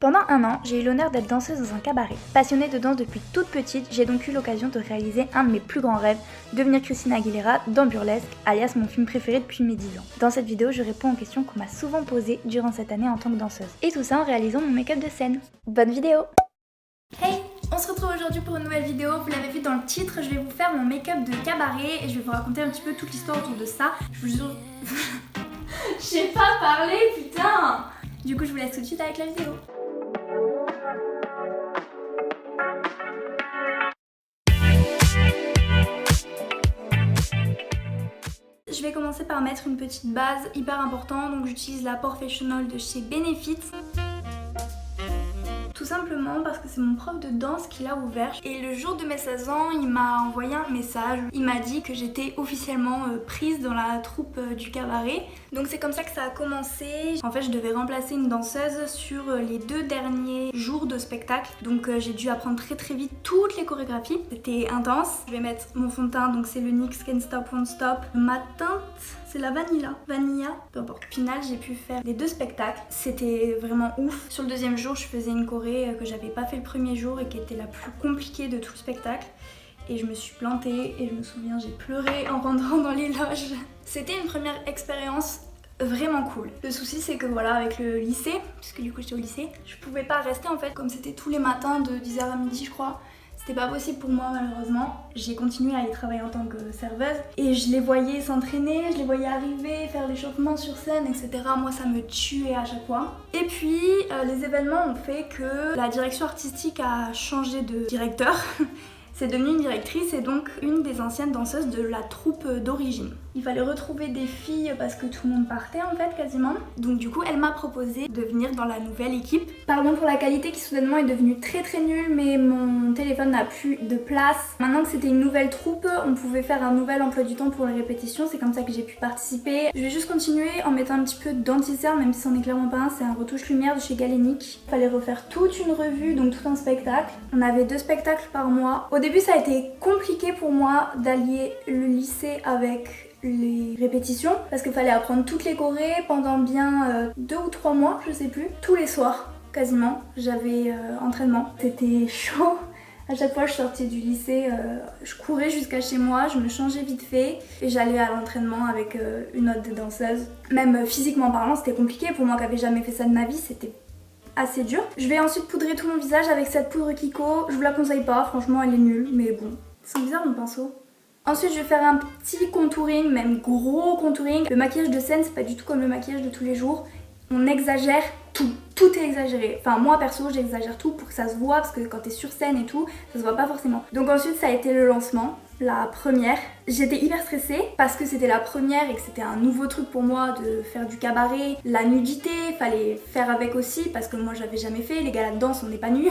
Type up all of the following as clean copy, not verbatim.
Pendant un an, j'ai eu l'honneur d'être danseuse dans un cabaret. Passionnée de danse depuis toute petite, j'ai donc eu l'occasion de réaliser un de mes plus grands rêves, devenir Christina Aguilera dans Burlesque, alias mon film préféré depuis mes 10 ans. Dans cette vidéo, je réponds aux questions qu'on m'a souvent posées durant cette année en tant que danseuse. Et tout ça en réalisant mon make-up de scène. Bonne vidéo! Hey! On se retrouve aujourd'hui pour une nouvelle vidéo. Vous l'avez vu dans le titre, je vais vous faire mon make-up de cabaret et je vais vous raconter un petit peu toute l'histoire autour de ça. Je vous jure... Je sais pas parler, putain! Du coup, je vous laisse tout de suite avec la vidéo. Je vais commencer par mettre une petite base hyper importante, donc j'utilise la Professional de chez Benefit. Tout simplement parce que c'est mon prof de danse qui l'a ouvert. Et le jour de mes 16 ans, il m'a envoyé un message. Il m'a dit que j'étais officiellement prise dans la troupe du cabaret. Donc c'est comme ça que ça a commencé. En fait, je devais remplacer une danseuse sur les 2 derniers jours de spectacle. Donc j'ai dû apprendre très vite toutes les chorégraphies. C'était intense. Je vais mettre mon fond de teint, donc c'est le NYX Can't Stop Won't Stop. Ma teinte, c'est la Vanilla, peu importe. Au final, j'ai pu faire les 2 spectacles. C'était vraiment ouf. Sur le 2e jour, je faisais une choré que j'avais pas fait le 1er jour et qui était la plus compliquée de tout le spectacle. Et je me suis plantée et je me souviens, j'ai pleuré en rentrant dans les loges. C'était une première expérience vraiment cool. Le souci, c'est que voilà, avec le lycée, puisque du coup j'étais au lycée, je pouvais pas rester en fait, comme c'était tous les matins de 10h à midi je crois. C'était pas possible pour moi malheureusement. J'ai continué à y travailler en tant que serveuse et je les voyais s'entraîner, je les voyais arriver, faire l'échauffement sur scène, etc. Moi ça me tuait à chaque fois. Et puis les événements ont fait que la direction artistique a changé de directeur. C'est devenu une directrice et donc une des anciennes danseuses de la troupe d'origine. Il fallait retrouver des filles parce que tout le monde partait en fait quasiment. Donc du coup elle m'a proposé de venir dans la nouvelle équipe. Pardon pour la qualité qui soudainement est devenue très nulle, mais mon téléphone n'a plus de place. Maintenant que c'était une nouvelle troupe, on pouvait faire un nouvel emploi du temps pour les répétitions. C'est comme ça que j'ai pu participer. Je vais juste continuer en mettant un petit peu d'anti-cerne, même si c'en est clairement pas un. C'est un retouche lumière de chez Galenic. Il fallait refaire toute une revue, donc tout un spectacle. On avait 2 spectacles par mois. Au début ça a été compliqué pour moi d'allier le lycée avec les répétitions parce qu'il fallait apprendre toutes les chorés pendant bien 2 ou 3 mois, je sais plus. Tous les soirs quasiment j'avais entraînement. C'était chaud. À chaque fois je sortais du lycée, je courais jusqu'à chez moi, je me changeais vite fait et j'allais à l'entraînement avec une autre danseuse. Même physiquement parlant c'était compliqué pour moi qui n'avais jamais fait ça de ma vie, c'était assez dur. Je vais ensuite poudrer tout mon visage avec cette poudre Kiko. Je vous la conseille pas, franchement elle est nulle, mais bon. C'est bizarre mon pinceau. Ensuite je vais faire un petit contouring, même gros contouring. Le maquillage de scène c'est pas du tout comme le maquillage de tous les jours. On exagère tout, tout est exagéré. Enfin moi perso j'exagère tout pour que ça se voit parce que quand t'es sur scène et tout, ça se voit pas forcément. Donc ensuite ça a été le lancement. La première, j'étais hyper stressée parce que c'était la première et que c'était un nouveau truc pour moi de faire du cabaret. La nudité, fallait faire avec aussi parce que moi j'avais jamais fait, les galas de danse on n'est pas nus.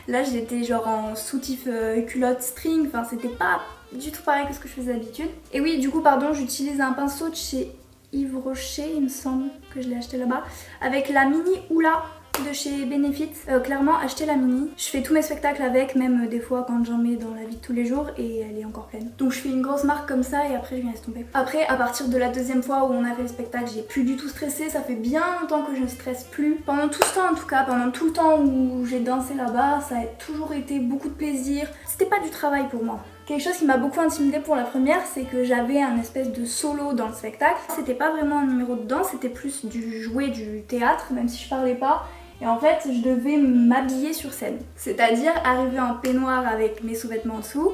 Là j'étais genre en soutif culotte string, enfin c'était pas du tout pareil que ce que je faisais d'habitude. Et oui du coup pardon, j'utilise un pinceau de chez Yves Rocher, il me semble que je l'ai acheté là-bas, avec la mini Oula de chez Benefit. Clairement acheter la mini. Je fais tous mes spectacles avec, même des fois quand j'en mets dans la vie de tous les jours et elle est encore pleine. Donc je fais une grosse marque comme ça et après je viens laisse tomber. Après à partir de la 2e fois où on a fait le spectacle, j'ai plus du tout stressé. Ça fait bien longtemps que je ne stresse plus. Pendant tout ce temps en tout cas, pendant tout le temps où j'ai dansé là-bas, ça a toujours été beaucoup de plaisir. C'était pas du travail pour moi. Quelque chose qui m'a beaucoup intimidée pour la première, c'est que j'avais un espèce de solo dans le spectacle. C'était pas vraiment un numéro de danse, c'était plus du jouet du théâtre, même si je parlais pas. Et en fait, je devais m'habiller sur scène. C'est-à-dire arriver en peignoir avec mes sous-vêtements en dessous,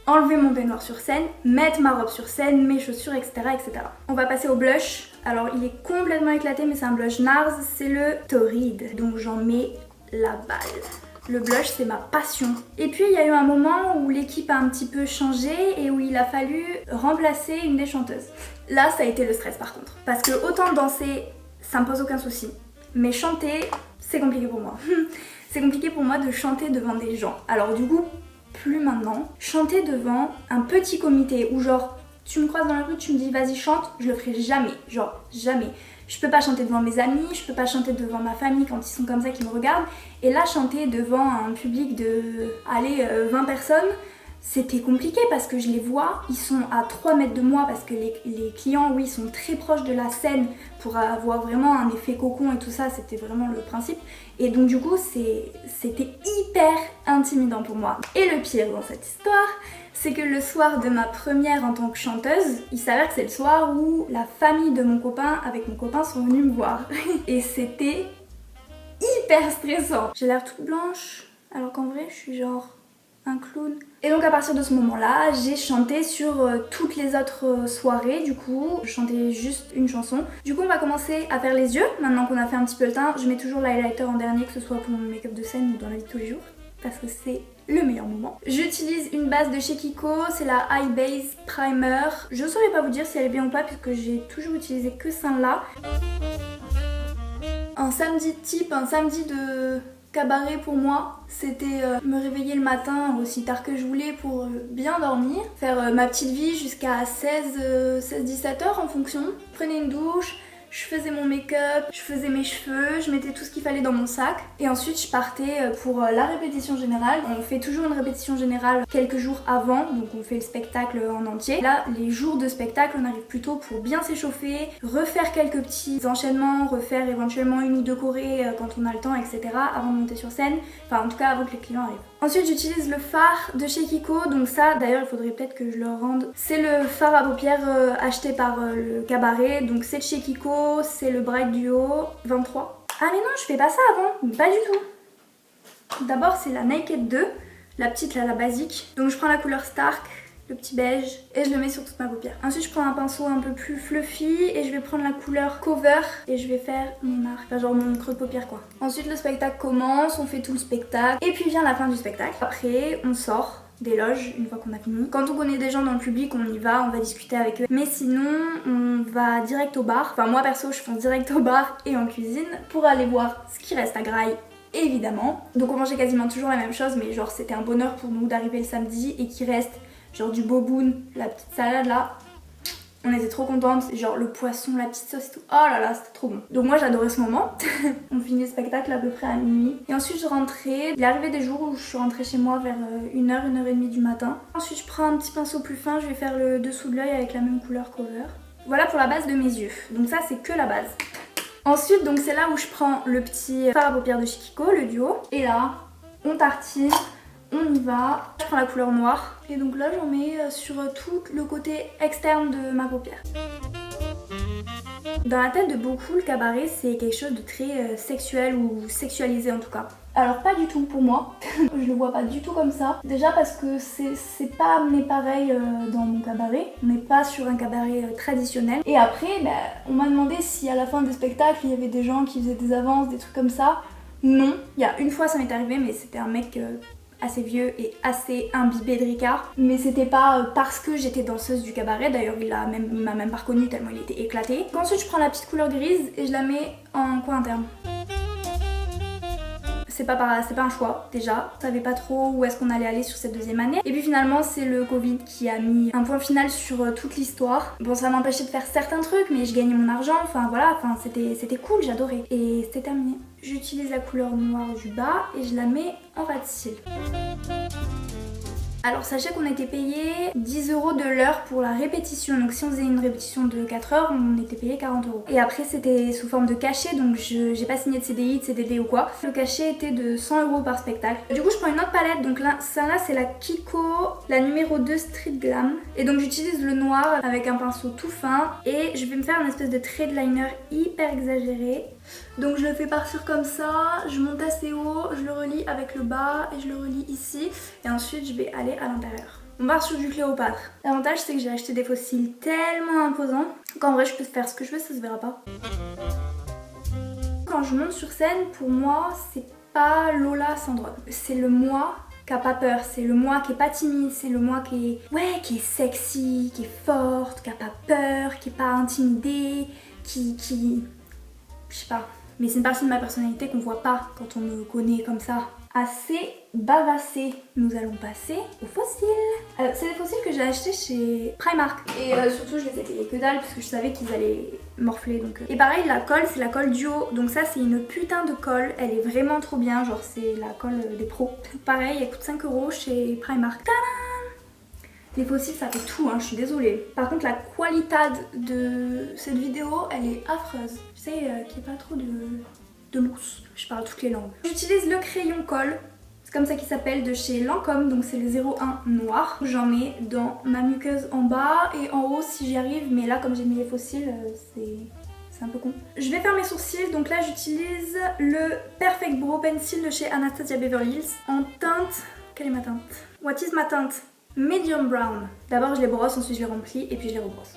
enlever mon peignoir sur scène, mettre ma robe sur scène, mes chaussures, etc. etc. On va passer au blush. Alors il est complètement éclaté, mais c'est un blush NARS, c'est le Torrid. Donc j'en mets la balle. Le blush c'est ma passion. Et puis il y a eu un moment où l'équipe a un petit peu changé et où il a fallu remplacer une des chanteuses. Là ça a été le stress par contre. Parce que autant danser, ça me pose aucun souci. Mais chanter, c'est compliqué pour moi. C'est compliqué pour moi de chanter devant des gens. Alors du coup, plus maintenant. Chanter devant un petit comité où genre, tu me croises dans la rue, tu me dis vas-y chante, je le ferai jamais. Genre, jamais. Je peux pas chanter devant mes amis, je peux pas chanter devant ma famille quand ils sont comme ça qui me regardent. Et là, chanter devant un public de, allez, 20 personnes, c'était compliqué parce que je les vois, ils sont à 3 mètres de moi parce que les clients, oui, sont très proches de la scène pour avoir vraiment un effet cocon et tout ça, c'était vraiment le principe. Et donc du coup, c'était hyper intimidant pour moi. Et le pire dans cette histoire, c'est que le soir de ma première en tant que chanteuse, il s'avère que c'est le soir où la famille de mon copain avec mon copain sont venus me voir. Et c'était hyper stressant. J'ai l'air toute blanche alors qu'en vrai je suis genre un clown. Et donc à partir de ce moment-là, j'ai chanté sur toutes les autres soirées. Du coup, je chantais juste une chanson. Du coup, on va commencer à faire les yeux. Maintenant qu'on a fait un petit peu le teint, je mets toujours l'highlighter en dernier, que ce soit pour mon make-up de scène ou dans la vie de tous les jours, parce que c'est le meilleur moment. J'utilise une base de chez Kiko, c'est la High Base Primer. Je saurais pas vous dire si elle est bien ou pas, puisque j'ai toujours utilisé que celle-là. Un samedi type, un samedi de cabaret pour moi, c'était me réveiller le matin aussi tard que je voulais pour bien dormir, faire ma petite vie jusqu'à 16-17 heures en fonction. Prenais une douche, je faisais mon make-up, je faisais mes cheveux, je mettais tout ce qu'il fallait dans mon sac et ensuite je partais pour la répétition générale. On fait toujours une répétition générale quelques jours avant, donc on fait le spectacle en entier. Là, les jours de spectacle, on arrive plutôt pour bien s'échauffer, refaire quelques petits enchaînements, refaire éventuellement une ou deux chorés quand on a le temps, etc. avant de monter sur scène, enfin en tout cas avant que les clients arrivent. Ensuite j'utilise le fard de chez Kiko, donc ça d'ailleurs il faudrait peut-être que je le rende. C'est le fard à paupières acheté par le cabaret, donc c'est de chez Kiko, c'est le Bright Duo 23. Ah mais non, je fais pas ça avant, pas du tout. D'abord c'est la Naked 2, la petite là, la basique. Donc je prends la couleur Stark, le petit beige, et je le mets sur toute ma paupière. Ensuite je prends un pinceau un peu plus fluffy et je vais prendre la couleur Cover et je vais faire mon arc, enfin genre mon creux de paupière quoi. Ensuite le spectacle commence, on fait tout le spectacle et puis vient la fin du spectacle. Après on sort des loges une fois qu'on a fini. Quand on connaît des gens dans le public, on y va, on va discuter avec eux. Mais sinon, on va direct au bar. Enfin moi perso, je fonce direct au bar et en cuisine pour aller voir ce qui reste à Graille. Évidemment. Donc on mangeait quasiment toujours la même chose, mais genre c'était un bonheur pour nous d'arriver le samedi et qu'il reste genre du boboon, la petite salade là. On était trop contentes, genre le poisson, la petite sauce et tout. Oh là là, c'était trop bon. Donc moi j'adorais ce moment. On finit le spectacle à peu près à minuit. Et ensuite je rentrais. Il est arrivé des jours où je suis rentrée chez moi vers 1h, 1h30 du matin. Ensuite je prends un petit pinceau plus fin, je vais faire le dessous de l'œil avec la même couleur Cover. Voilà pour la base de mes yeux. Donc ça c'est que la base. Ensuite donc c'est là où je prends le petit fard à paupières de chez Kiko, le duo. Et là, on tartine. On y va, je prends la couleur noire et donc là j'en mets sur tout le côté externe de ma paupière. Dans la tête de beaucoup, le cabaret c'est quelque chose de très sexuel ou sexualisé en tout cas. Alors pas du tout pour moi, je le vois pas du tout comme ça. Déjà parce que c'est pas amené pareil dans mon cabaret, on n'est pas sur un cabaret traditionnel. Et après, on m'a demandé si à la fin des spectacles il y avait des gens qui faisaient des avances, des trucs comme ça. Non, il y a une fois ça m'est arrivé mais c'était un mec assez vieux et assez imbibé de Ricard, mais c'était pas parce que j'étais danseuse du cabaret, d'ailleurs il m'a même pas reconnue tellement il était éclaté. Ensuite je prends la petite couleur grise et je la mets en coin interne. C'est pas un choix déjà, je savais pas trop où est-ce qu'on allait aller sur cette deuxième année. Et puis finalement c'est le Covid qui a mis un point final sur toute l'histoire. Bon ça m'empêchait de faire certains trucs mais je gagnais mon argent, enfin voilà, c'était cool, j'adorais. Et c'était terminé. J'utilise la couleur noire du bas et je la mets en ras de cils. Alors sachez qu'on était payé 10 € de l'heure pour la répétition, donc si on faisait une répétition de 4 heures, on était payé 40 €. Et après c'était sous forme de cachet, donc j'ai pas signé de CDI, de CDD ou quoi. Le cachet était de 100 € par spectacle. Du coup je prends une autre palette, donc là, celle-là c'est la Kiko, la numéro 2 Street Glam. Et donc j'utilise le noir avec un pinceau tout fin et je vais me faire une espèce de trait de liner hyper exagéré. Donc je le fais partir comme ça, je monte assez haut, je le relie avec le bas et je le relie ici. Et ensuite je vais aller à l'intérieur. On part sur du Cléopâtre. L'avantage c'est que j'ai acheté des faux cils tellement imposants qu'en vrai je peux faire ce que je veux, ça se verra pas. Quand je monte sur scène, pour moi c'est pas Lola Sandrone. C'est le moi qui a pas peur, c'est le moi qui est pas timide, c'est le moi qui est sexy, qui est forte, qui a pas peur, qui est pas intimidée, qui... Je sais pas, mais c'est une partie de ma personnalité qu'on voit pas quand on me connaît comme ça. Assez bavassé, nous allons passer aux fossiles. C'est des fossiles que j'ai achetés chez Primark. Et surtout je les ai payés que dalle parce que je savais qu'ils allaient morfler. Donc. Et pareil la colle, c'est la colle duo. Donc ça c'est une putain de colle, elle est vraiment trop bien. Genre c'est la colle des pros. Pareil, elle coûte 5 € chez Primark. Tadam! Les fossiles ça fait tout, je suis désolée. Par contre la qualité de cette vidéo elle est affreuse. Tu sais qu'il n'y a pas trop de mousse. Je parle toutes les langues. J'utilise le crayon colle. C'est comme ça qu'il s'appelle, de chez Lancôme, donc c'est le 01 noir. J'en mets dans ma muqueuse en bas et en haut si j'y arrive, mais là comme j'ai mis les fossiles, c'est un peu con. Je vais faire mes sourcils, donc là j'utilise le Perfect Brow Pencil de chez Anastasia Beverly Hills en teinte... Quelle est ma teinte? What is ma teinte? Medium brown. D'abord je les brosse, ensuite je les remplis et puis je les rebrosse.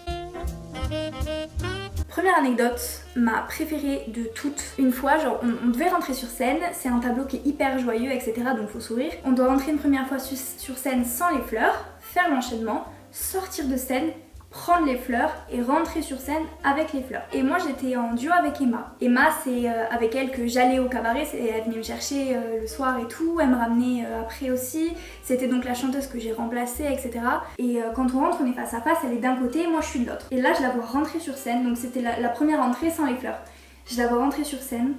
Première anecdote, ma préférée de toutes. Une fois, genre on devait rentrer sur scène, c'est un tableau qui est hyper joyeux, etc. donc faut sourire. On doit rentrer une première fois sur scène sans les fleurs, faire l'enchaînement, sortir de scène, prendre les fleurs et rentrer sur scène avec les fleurs. Et moi j'étais en duo avec Emma. Emma c'est avec elle que j'allais au cabaret, elle venait me chercher le soir et tout, elle me ramenait après aussi. C'était donc la chanteuse que j'ai remplacée, etc. Et quand on rentre on est face à face, elle est d'un côté, moi je suis de l'autre. Et là je la vois rentrer sur scène, donc c'était la première entrée sans les fleurs. Je la vois rentrer sur scène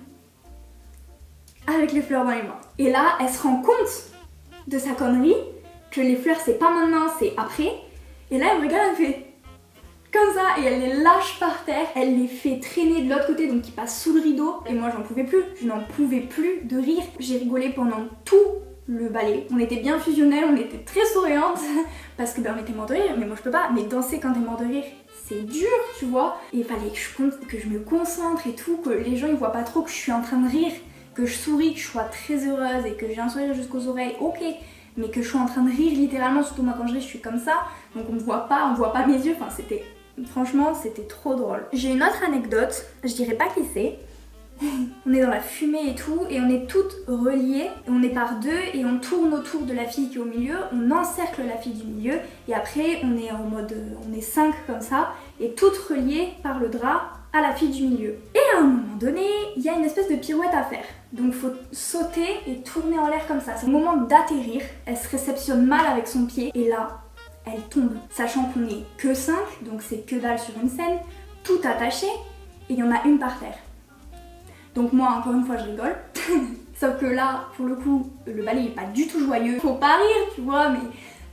avec les fleurs dans les mains. Et là elle se rend compte de sa connerie, que les fleurs c'est pas maintenant, c'est après. Et là elle me regarde, elle fait comme ça et elle les lâche par terre, elle les fait traîner de l'autre côté donc ils passent sous le rideau et moi j'en pouvais plus, je n'en pouvais plus de rire. J'ai rigolé pendant tout le ballet, on était bien fusionnels, on était très souriantes parce que on était mort de rire, mais moi je peux pas, mais danser quand t'es mort de rire c'est dur tu vois, et il fallait que je me concentre et tout, que les gens ils voient pas trop que je suis en train de rire, que je souris, que je sois très heureuse et que j'ai un sourire jusqu'aux oreilles, ok, mais que je suis en train de rire littéralement, surtout moi quand je ris je suis comme ça, donc on voit pas mes yeux, enfin c'était... Franchement, c'était trop drôle. J'ai une autre anecdote, je dirais pas qui c'est. On est dans la fumée et tout, et on est toutes reliées. On est par deux et on tourne autour de la fille qui est au milieu. On encercle la fille du milieu et après on est en mode, on est 5 comme ça, et toutes reliées par le drap à la fille du milieu. Et à un moment donné, il y a une espèce de pirouette à faire. Donc faut sauter et tourner en l'air comme ça. C'est au moment d'atterrir, elle se réceptionne mal avec son pied et là, elle tombe, sachant qu'on est que 5, donc c'est que dalle sur une scène, tout attaché, et il y en a une par terre. Donc moi, encore une fois, je rigole. Sauf que là, pour le coup, le ballet est pas du tout joyeux. Faut pas rire, tu vois,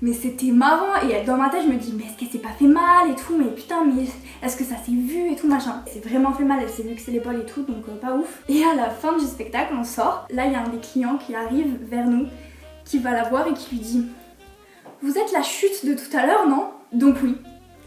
mais c'était marrant. Et dans ma tête, je me dis, mais est-ce qu'elle s'est pas fait mal et tout, mais putain, mais est-ce que ça s'est vu et tout, machin. C'est vraiment fait mal, elle s'est vu que c'est l'épaule et tout, donc pas ouf. Et à la fin du spectacle, on sort. Là, il y a un des clients qui arrive vers nous, qui va la voir et qui lui dit... Vous êtes la chute de tout à l'heure, non? Donc oui,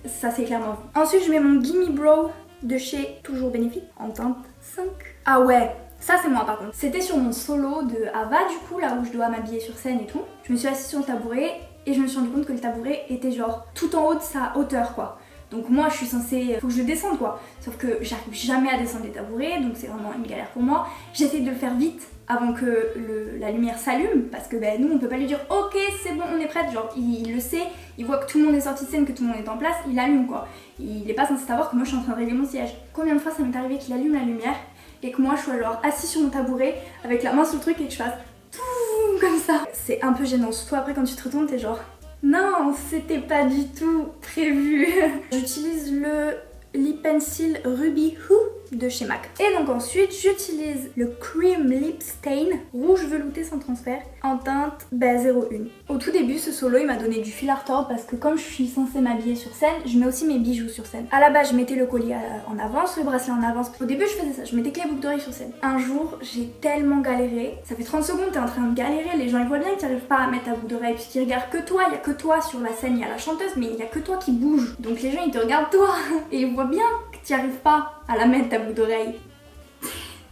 ça c'est clairement vu. Ensuite, je mets mon Gimme Brow de chez Toujours Bénéfique en teinte 5. Ah ouais, ça c'est moi par contre. C'était sur mon solo de Ava du coup, là où je dois m'habiller sur scène et tout. Je me suis assise sur le tabouret et je me suis rendu compte que le tabouret était genre tout en haut de sa hauteur quoi. Donc moi je suis censée, faut que je descende quoi. Sauf que j'arrive jamais à descendre les tabourets, donc c'est vraiment une galère pour moi. J'essaie de le faire vite avant que la lumière s'allume, parce que nous on peut pas lui dire ok c'est bon on est prête, genre il le sait, il voit que tout le monde est sorti de scène, que tout le monde est en place, il allume quoi. Il est pas censé savoir que moi je suis en train de régler mon siège. Combien de fois ça m'est arrivé qu'il allume la lumière et que moi je sois genre assis sur mon tabouret avec la main sur le truc et que je fasse tout comme ça. C'est un peu gênant, surtout après quand tu te retournes t'es genre non c'était pas du tout prévu. J'utilise le Lip Pencil Ruby Who de chez MAC. Et donc ensuite j'utilise le Cream Lip Stain rouge velouté sans transfert en teinte 01. Au tout début ce solo il m'a donné du fil à retordre parce que comme je suis censée m'habiller sur scène, je mets aussi mes bijoux sur scène. À la base je mettais le collier en avance, le bracelet en avance. Au début je faisais ça, je mettais que les boucles d'oreilles sur scène. Un jour j'ai tellement galéré, ça fait 30 secondes t'es en train de galérer, les gens ils voient bien que tu n'arrives pas à mettre ta boucle d'oreille puisqu'ils regardent que toi, il y a que toi sur la scène, il y a la chanteuse mais il y a que toi qui bouge. Donc les gens ils te regardent toi et ils voient bien que tu n'y arrives pas à la mettre ta boucle d'oreille.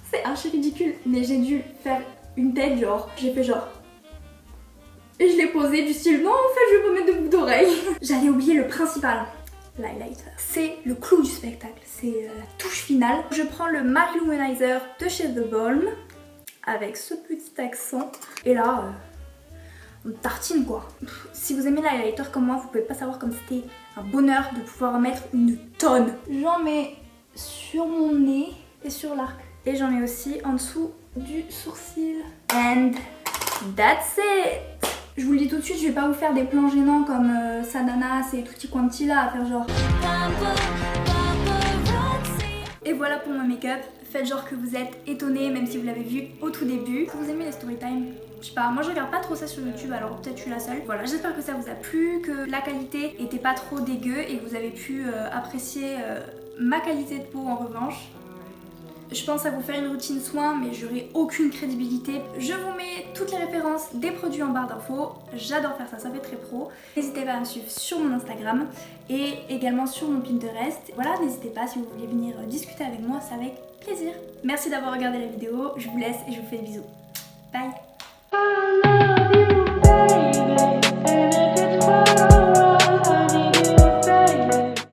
C'est archi ridicule, mais j'ai dû faire une tête genre, j'ai fait genre... Et je l'ai posé du style, non en fait je vais pas mettre de boucle d'oreille. J'allais oublier le principal, l'highlighter. C'est le clou du spectacle, c'est la touche finale. Je prends le MAC Luminizer de chez The Balm, avec ce petit accent. Et là, on tartine quoi. Si vous aimez l'highlighter comme moi, vous pouvez pas savoir comme c'était un bonheur de pouvoir en mettre une tonne. J'en mets sur mon nez et sur l'arc. Et j'en mets aussi en dessous du sourcil. And that's it! Je vous le dis tout de suite, je vais pas vous faire des plans gênants comme Sananas et Tutti Quanti là à faire genre... Et voilà pour mon make-up Faites genre que vous êtes étonné même si vous l'avez vu au tout début. Vous aimez les story time? Je sais pas, moi je regarde pas trop ça sur YouTube, alors peut-être je suis la seule. Voilà, j'espère que ça vous a plu, que la qualité était pas trop dégueu et que vous avez pu apprécier ma qualité de peau en revanche. Je pense à vous faire une routine soin, mais j'aurai aucune crédibilité. Je vous mets toutes les références des produits en barre d'infos. J'adore faire ça, ça fait très pro. N'hésitez pas à me suivre sur mon Instagram et également sur mon Pinterest. Voilà, n'hésitez pas si vous voulez venir discuter avec moi, c'est avec plaisir. Merci d'avoir regardé la vidéo, je vous laisse et je vous fais des bisous. Bye!